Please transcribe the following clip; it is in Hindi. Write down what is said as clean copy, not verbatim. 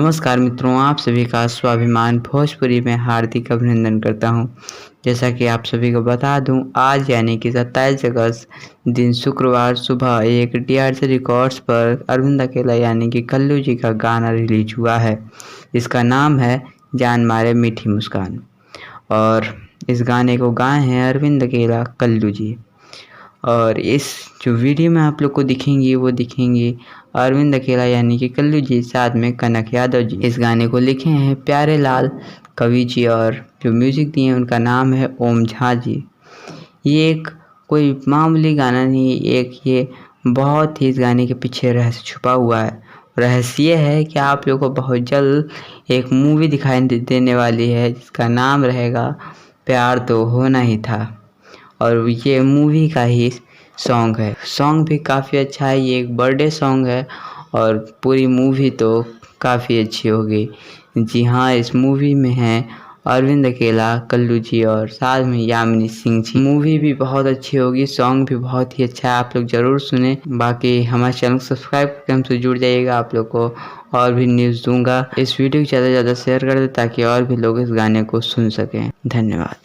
नमस्कार मित्रों, आप सभी का स्वाभिमान भोजपुरी में हार्दिक अभिनंदन करता हूं। जैसा कि आप सभी को बता दूं, आज यानी कि 27 अगस्त दिन शुक्रवार सुबह एक DRC रिकॉर्ड्स पर अरविंद अकेला यानी कि कल्लू जी का गाना रिलीज हुआ है। इसका नाम है जान मारे मीठी मुस्कान और इस गाने को गाए हैं अरविंद अकेला कल्लू जी। और इस जो वीडियो में आप लोग को दिखेंगी वो दिखेंगी अरविंद अकेला यानी कि कल्लू जी साथ में कनक यादव जी। इस गाने को लिखे हैं प्यारे लाल कवि जी और जो म्यूजिक दिए हैं उनका नाम है ओम झा जी। ये एक कोई मामूली गाना नहीं, एक ये बहुत ही इस गाने के पीछे रहस्य छुपा हुआ है। रहस्य ये है कि आप लोगों को बहुत जल्द एक मूवी दिखाई देने वाली है जिसका नाम रहेगा प्यार तो होना ही था और ये मूवी का ही सॉन्ग है। सॉन्ग भी काफ़ी अच्छा है, ये एक बर्थडे सॉन्ग है और पूरी मूवी तो काफ़ी अच्छी होगी। जी हाँ, इस मूवी में हैं अरविंद अकेला कल्लू जी और साथ में यामिनी सिंह जी। मूवी भी बहुत अच्छी होगी, सॉन्ग भी बहुत ही अच्छा है, आप लोग ज़रूर सुने। बाकी हमारे चैनल को सब्सक्राइब करके हमसे जुड़ जाइएगा, आप लोग को और भी न्यूज़ दूंगा। इस वीडियो को ज़्यादा से ज़्यादा शेयर कर दें ताकि और भी लोग इस गाने को सुन सकें। धन्यवाद।